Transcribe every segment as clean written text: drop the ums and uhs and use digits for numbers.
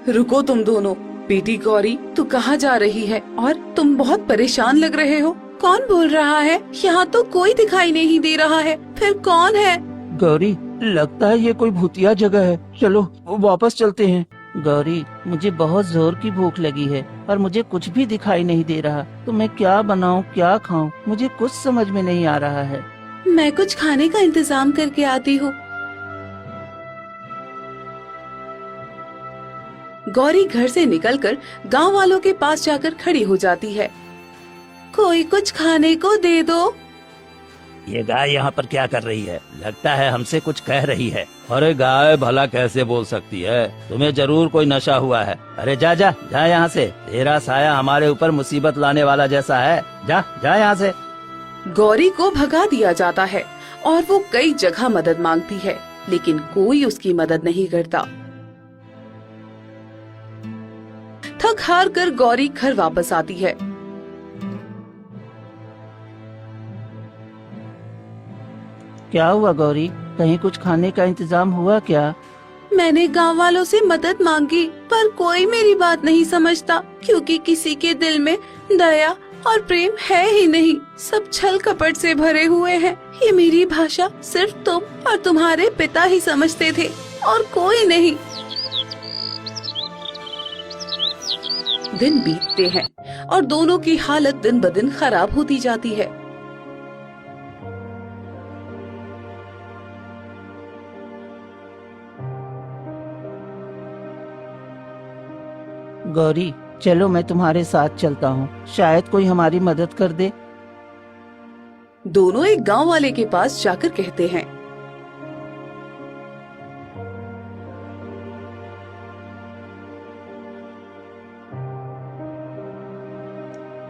रुको तुम दोनों। बेटी गौरी, तू कहाँ जा रही है? और तुम बहुत परेशान लग रहे हो। कौन बोल रहा है? यहाँ तो कोई दिखाई नहीं दे रहा है। फिर कौन है? गौरी, लगता है ये कोई भूतिया जगह है। चलो वापस चलते हैं। गौरी, मुझे बहुत जोर की भूख लगी है और मुझे कुछ भी दिखाई नहीं दे रहा। तो मैं क्या बनाऊं, क्या खाऊं? मुझे कुछ समझ में नहीं आ रहा है। मैं कुछ खाने का इंतजाम करके आती हूँ। गौरी घर से निकलकर गांव वालों के पास जाकर खड़ी हो जाती है। कोई कुछ खाने को दे दो। ये गाय यहाँ पर क्या कर रही है? लगता है हमसे कुछ कह रही है। अरे गाय भला कैसे बोल सकती है? तुम्हें जरूर कोई नशा हुआ है। अरे जा जा जा यहाँ से। तेरा साया हमारे ऊपर मुसीबत लाने वाला जैसा है। जा जा यहाँ से। गौरी को भगा दिया जाता है और वो कई जगह मदद मांगती है, लेकिन कोई उसकी मदद नहीं करता। थक हार कर गौरी घर वापस आती है। क्या हुआ गौरी? कहीं कुछ खाने का इंतजाम हुआ क्या? मैंने गांव वालों से मदद मांगी, पर कोई मेरी बात नहीं समझता, क्योंकि किसी के दिल में दया और प्रेम है ही नहीं। सब छल कपट से भरे हुए हैं। ये मेरी भाषा सिर्फ तुम और तुम्हारे पिता ही समझते थे, और कोई नहीं। दिन बीतते हैं और दोनों की हालत दिन ब दिन खराब होती जाती है। गौरी, चलो मैं तुम्हारे साथ चलता हूँ, शायद कोई हमारी मदद कर दे। दोनों एक गांव वाले के पास जाकर कहते हैं,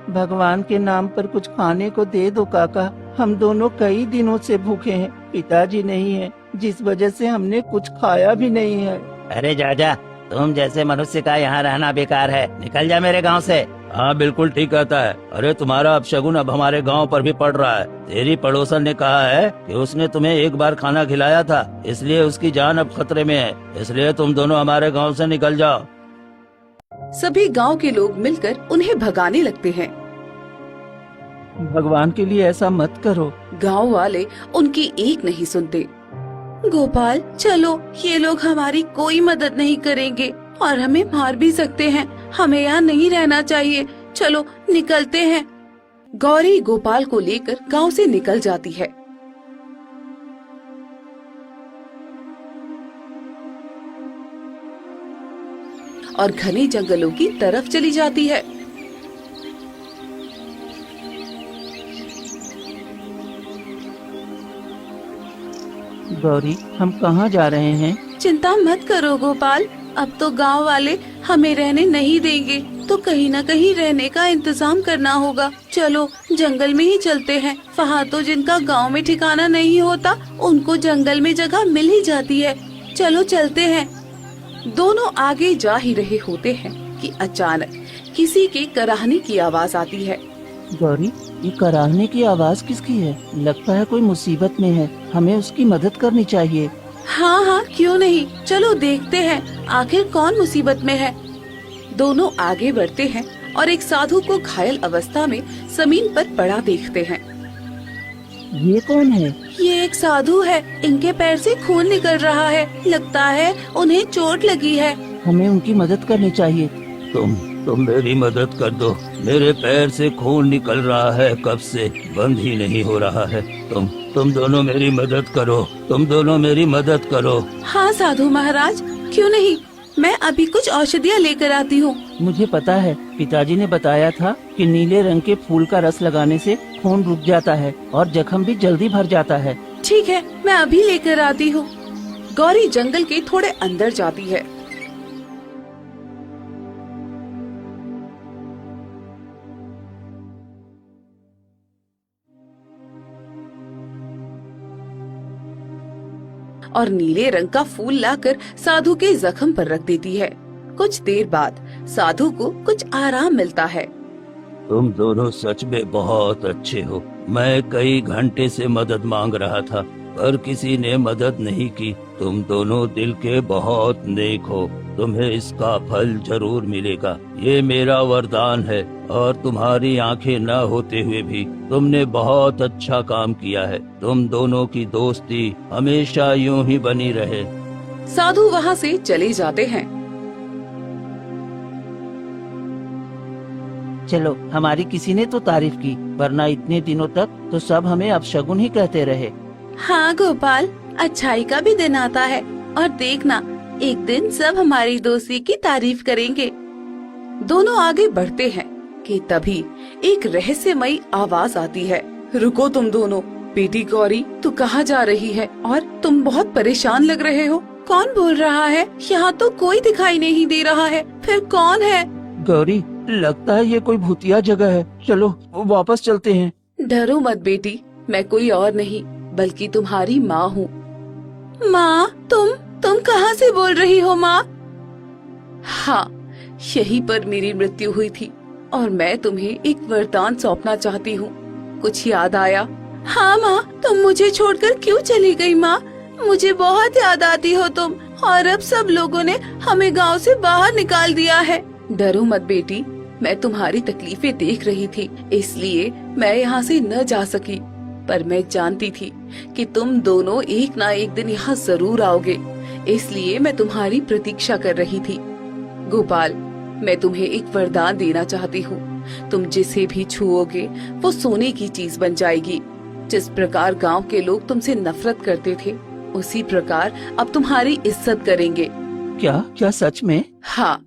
भगवान के नाम पर कुछ खाने को दे दो काका। हम दोनों कई दिनों से भूखे हैं। पिताजी नहीं है, जिस वजह से हमने कुछ खाया भी नहीं है। अरे जा जा, तुम जैसे मनुष्य का यहाँ रहना बेकार है। निकल जा मेरे गांव से। हाँ बिल्कुल ठीक कहता है। अरे तुम्हारा अपशगुन अब हमारे गांव पर भी पड़ रहा है। तेरी पड़ोसन ने कहा है कि उसने तुम्हें एक बार खाना खिलाया था, इसलिए उसकी जान अब खतरे में है। इसलिए तुम दोनों हमारे गांव से निकल जाओ। सभी गांव के लोग मिलकर उन्हें भगाने लगते हैं। भगवान के लिए ऐसा मत करो। गांव वाले उनकी एक नहीं सुनते। गोपाल, चलो, ये लोग हमारी कोई मदद नहीं करेंगे और हमें मार भी सकते हैं। हमें यहाँ नहीं रहना चाहिए। चलो निकलते हैं। गौरी गोपाल को लेकर गांव से निकल जाती है। और घने जंगलों की तरफ चली जाती है। गौरी, हम कहाँ जा रहे हैं? चिंता मत करो गोपाल, अब तो गांव वाले हमें रहने नहीं देंगे, तो कहीं न कहीं रहने का इंतजाम करना होगा। चलो जंगल में ही चलते हैं। वहाँ तो जिनका गांव में ठिकाना नहीं होता, उनको जंगल में जगह मिल ही जाती है। चलो चलते हैं। दोनों आगे जा ही रहे होते हैं कि अचानक किसी के कराहने की आवाज आती है। गौरी, ये कराहने की आवाज किसकी है? लगता है कोई मुसीबत में है। हमें उसकी मदद करनी चाहिए। हाँ हाँ, क्यों नहीं, चलो देखते हैं आखिर कौन मुसीबत में है। दोनों आगे बढ़ते हैं और एक साधु को घायल अवस्था में जमीन पर पड़ा देखते हैं। ये कौन है? ये एक साधु है। इनके पैर से खून निकल रहा है। लगता है उन्हें चोट लगी है। हमें उनकी मदद करनी चाहिए। तुम मेरी मदद कर दो। मेरे पैर से खून निकल रहा है, कब से बंद ही नहीं हो रहा है। तुम दोनों मेरी मदद करो। तुम दोनों मेरी मदद करो। हाँ साधु महाराज, क्यों नहीं, मैं अभी कुछ औषधियाँ लेकर आती हूँ। मुझे पता है, पिताजी ने बताया था कि नीले रंग के फूल का रस लगाने से खून रुक जाता है और जख्म भी जल्दी भर जाता है। ठीक है, मैं अभी लेकर आती हूँ। गौरी जंगल के थोड़े अंदर जाती है। और नीले रंग का फूल लाकर साधु के जख्म पर रख देती है। कुछ देर बाद साधु को कुछ आराम मिलता है। तुम दोनों सच में बहुत अच्छे हो। मैं कई घंटे से मदद मांग रहा था। पर किसी ने मदद नहीं की। तुम दोनों दिल के बहुत नेक हो, तुम्हें इसका फल जरूर मिलेगा। ये मेरा वरदान है, और तुम्हारी आंखें न होते हुए भी तुमने बहुत अच्छा काम किया है। तुम दोनों की दोस्ती हमेशा यूं ही बनी रहे। साधु वहाँ से चले जाते हैं। चलो, हमारी किसी ने तो तारीफ की, वरना इतने दिनों तक तो सब हमें अपशगुन ही कहते रहे। हाँ गोपाल, अच्छाई का भी दिन आता है, और देखना एक दिन सब हमारी दोस्ती की तारीफ करेंगे। दोनों आगे बढ़ते हैं कि तभी एक रहस्यमयी आवाज आती है। रुको तुम दोनों, बेटी गौरी तू कहाँ जा रही है? और तुम बहुत परेशान लग रहे हो। कौन बोल रहा है? यहाँ तो कोई दिखाई नहीं दे रहा है। फिर कौन है? गौरी, लगता है ये कोई भूतिया जगह है। चलो वापस चलते हैं। डरो मत बेटी, मैं कोई और नहीं बल्कि तुम्हारी माँ हूँ। माँ, तुम कहाँ से बोल रही हो माँ? हाँ, यहीं पर मेरी मृत्यु हुई थी, और मैं तुम्हें एक वरदान सौंपना चाहती हूँ। कुछ याद आया? हाँ माँ, तुम मुझे छोड़कर क्यों चली गई माँ? मुझे बहुत याद आती हो तुम, और अब सब लोगों ने हमें गांव से बाहर निकाल दिया है। डरो मत बेटी, मैं तुम्हारी तकलीफें देख रही थी, इसलिए मैं यहाँ से न जा सकी। पर मैं जानती थी कि तुम दोनों एक ना एक दिन यहाँ जरूर आओगे, इसलिए मैं तुम्हारी प्रतीक्षा कर रही थी। गोपाल, मैं तुम्हें एक वरदान देना चाहती हूँ। तुम जिसे भी छुओगे वो सोने की चीज बन जाएगी। जिस प्रकार गांव के लोग तुमसे नफरत करते थे, उसी प्रकार अब तुम्हारी इज्जत करेंगे। क्या सच में? हाँ,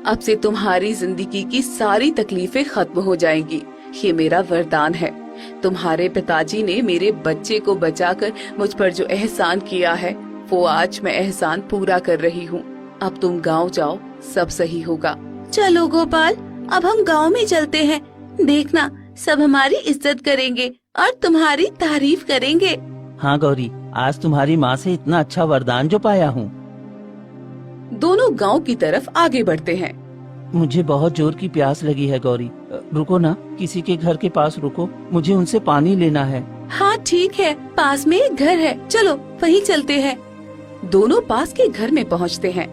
अब से तुम्हारी जिंदगी की सारी तकलीफें खत्म हो जाएंगी। ये मेरा वरदान है। तुम्हारे पिताजी ने मेरे बच्चे को बचाकर मुझ पर जो एहसान किया है, वो आज मैं एहसान पूरा कर रही हूँ। अब तुम गांव जाओ, सब सही होगा। चलो गोपाल, अब हम गांव में चलते हैं। देखना सब हमारी इज्जत करेंगे और तुम्हारी तारीफ करेंगे। हाँ गौरी, आज तुम्हारी माँ से इतना अच्छा वरदान जो पाया हूँ। दोनों गांव की तरफ आगे बढ़ते हैं। मुझे बहुत जोर की प्यास लगी है गौरी। रुको ना, किसी के घर के पास रुको, मुझे उनसे पानी लेना है। हाँ ठीक है, पास में एक घर है, चलो वहीं चलते हैं। दोनों पास के घर में पहुँचते हैं।